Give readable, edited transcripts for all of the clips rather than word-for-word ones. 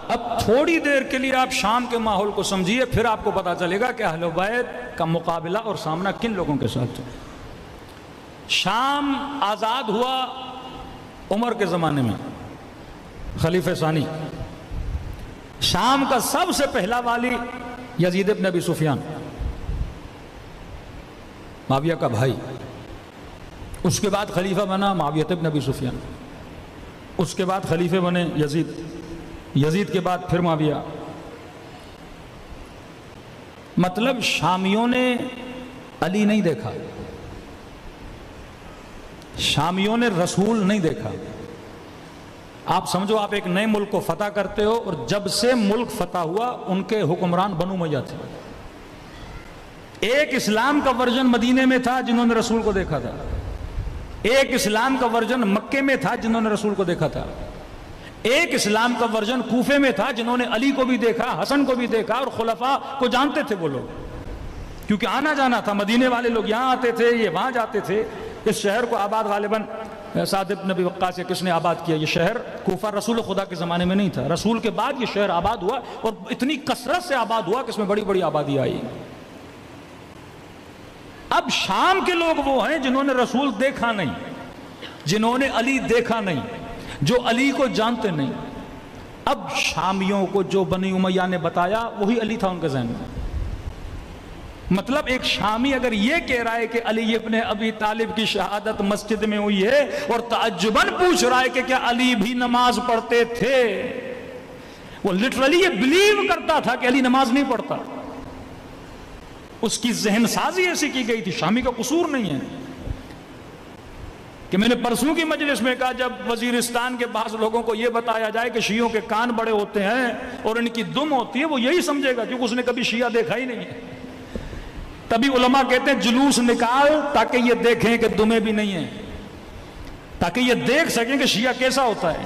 اب تھوڑی دیر کے لیے آپ شام کے ماحول کو سمجھیے، پھر آپ کو پتا چلے گا کہ اہل بیت کا مقابلہ اور سامنا کن لوگوں کے ساتھ ہے۔ شام آزاد ہوا عمر کے زمانے میں، خلیفہ ثانی۔ شام کا سب سے پہلا والی یزید ابن ابی سفیان، معاویہ کا بھائی۔ اس کے بعد خلیفہ بنا معاویہ ابن ابی سفیان، اس کے بعد خلیفے بنے یزید، یزید کے بعد پھر معاویہ۔ مطلب شامیوں نے علی نہیں دیکھا، شامیوں نے رسول نہیں دیکھا۔ آپ سمجھو آپ ایک نئے ملک کو فتح کرتے ہو، اور جب سے ملک فتح ہوا ان کے حکمران بنو امیہ تھے۔ ایک اسلام کا ورژن مدینے میں تھا جنہوں نے رسول کو دیکھا تھا، ایک اسلام کا ورژن مکے میں تھا جنہوں نے رسول کو دیکھا تھا، ایک اسلام کا ورژن کوفے میں تھا جنہوں نے علی کو بھی دیکھا، حسن کو بھی دیکھا، اور خلفاء کو جانتے تھے وہ لوگ، کیونکہ آنا جانا تھا۔ مدینے والے لوگ یہاں آتے تھے، یہ وہاں جاتے تھے۔ اس شہر کو آباد غالباً سعد بن ابی وقاص سے کس نے آباد کیا؟ یہ شہر کوفہ رسول خدا کے زمانے میں نہیں تھا، رسول کے بعد یہ شہر آباد ہوا، اور اتنی کثرت سے آباد ہوا کہ اس میں بڑی بڑی آبادی آئی۔ اب شام کے لوگ وہ ہیں جنہوں نے رسول دیکھا نہیں، جنہوں نے علی دیکھا نہیں، جو علی کو جانتے نہیں۔ اب شامیوں کو جو بنی امیہ نے بتایا وہی علی تھا ان کے ذہن میں۔ مطلب ایک شامی اگر یہ کہہ رہا ہے کہ علی ابن ابی طالب کی شہادت مسجد میں ہوئی ہے، اور تعجباً پوچھ رہا ہے کہ کیا علی بھی نماز پڑھتے تھے، وہ لٹرلی یہ بلیو کرتا تھا کہ علی نماز نہیں پڑھتا، اس کی ذہن سازی ایسی کی گئی تھی۔ شامی کا قصور نہیں ہے کہ میں نے پرسوں کی مجلس میں کہا، جب وزیرستان کے بعض لوگوں کو یہ بتایا جائے کہ شیعوں کے کان بڑے ہوتے ہیں اور ان کی دم ہوتی ہے، وہ یہی سمجھے گا کیونکہ اس نے کبھی شیعہ دیکھا ہی نہیں ہے۔ تبھی علماء کہتے ہیں جلوس نکال تاکہ یہ دیکھیں کہ دمیں بھی نہیں ہیں، تاکہ یہ دیکھ سکیں کہ شیعہ کیسا ہوتا ہے۔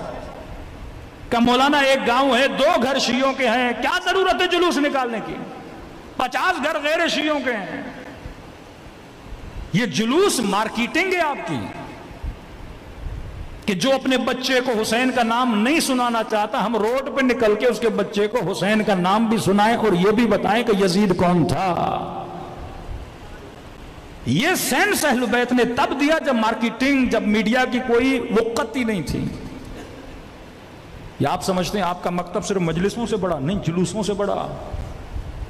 کہ مولانا ایک گاؤں ہے، 2 گھر شیعوں کے ہیں، کیا ضرورت ہے جلوس نکالنے کی؟ 50 گھر غیر شیعوں کے ہیں۔ یہ جلوس مارکیٹنگ ہے آپ کی، کہ جو اپنے بچے کو حسین کا نام نہیں سنانا چاہتا، ہم روڈ پہ نکل کے اس کے بچے کو حسین کا نام بھی سنائیں اور یہ بھی بتائیں کہ یزید کون تھا۔ یہ سینس اہل بیت نے تب دیا جب مارکیٹنگ، جب میڈیا کی کوئی وقت ہی نہیں تھی۔ یا آپ سمجھتے ہیں آپ کا مکتب صرف مجلسوں سے بڑا؟ نہیں، جلوسوں سے بڑا۔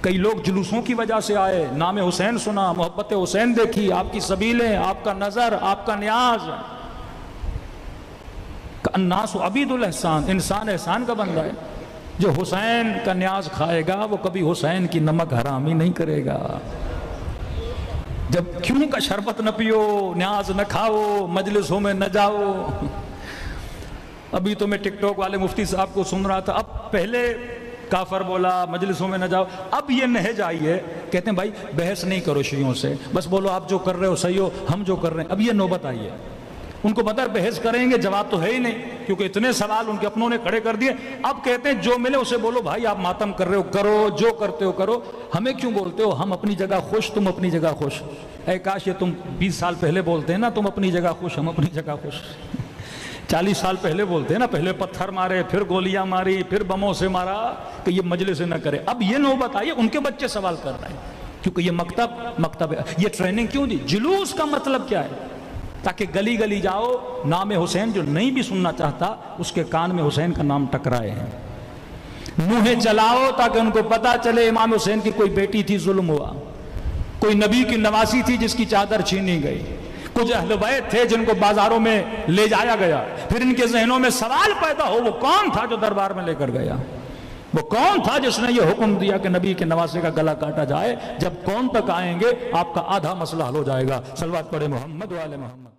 کئی لوگ جلوسوں کی وجہ سے آئے، نام حسین سنا، محبت حسین دیکھی، آپ کی سبیلیں، آپ کا نظر، آپ کا نیاز۔ الناس عبید الاحسان، انسان احسان کا بندہ ہے۔ جو حسین کا نیاز کھائے گا وہ کبھی حسین کی نمک حرامی نہیں کرے گا۔ جب کیوں کا شربت نہ پیو، نیاز نہ کھاؤ، مجلسوں میں نہ جاؤ۔ ابھی تو میں ٹک ٹاک والے مفتی صاحب کو سن رہا تھا، اب پہلے کافر بولا، مجلسوں میں نہ جاؤ، اب یہ نہج آئی ہے، کہتے ہیں بھائی بحث نہیں کرو شیعوں سے، بس بولو آپ جو کر رہے ہو صحیح ہو، ہم جو کر رہے ہیں۔ اب یہ نوبت آئی ہے، ان کو پتہ ہے بحث کریں گے جواب تو ہے ہی نہیں، کیونکہ اتنے سوال ان کے اپنوں نے کھڑے کر دیے۔ اب کہتے ہیں جو ملے اسے بولو بھائی آپ ماتم کر رہے ہو کرو، جو کرتے ہو کرو، ہمیں کیوں بولتے ہو؟ ہم اپنی جگہ خوش، تم اپنی جگہ خوش۔ اے کاش یہ تم 20 سال پہلے بولتے ہیں نا، تم اپنی جگہ خوش، ہم اپنی جگہ خوش۔ 40 سال پہلے بولتے ہیں نا، پہلے پتھر مارے، پھر گولیاں ماری، پھر بموں سے مارا کہ یہ مجلس نہ کرے۔ اب یہ نوبت آئی ہے، ان کے بچے سوال کر رہے ہیں، کیونکہ یہ مکتب ہے۔ یہ ٹریننگ کیوں دی؟ جلوس کا مطلب کیا ہے؟ تاکہ گلی گلی جاؤ، نام حسین جو نہیں بھی سننا چاہتا اس کے کان میں حسین کا نام ٹکرائے ہیں۔ منہیں چلاؤ تاکہ ان کو پتا چلے امام حسین کی کوئی بیٹی تھی، ظلم ہوا، کوئی نبی کی نواسی تھی جس کی چادر چھینی گئی، کچھ اہل بیت تھے جن کو بازاروں میں لے جایا گیا، پھر ان کے ذہنوں میں سوال پیدا ہو وہ کون تھا جو دربار میں لے کر گیا، وہ کون تھا جس نے یہ حکم دیا کہ نبی کے نواسے کا گلا کاٹا جائے۔ جب کون تک آئیں گے آپ کا آدھا مسئلہ حل ہو جائے گا۔ صلوات پڑھے محمد و آل محمد۔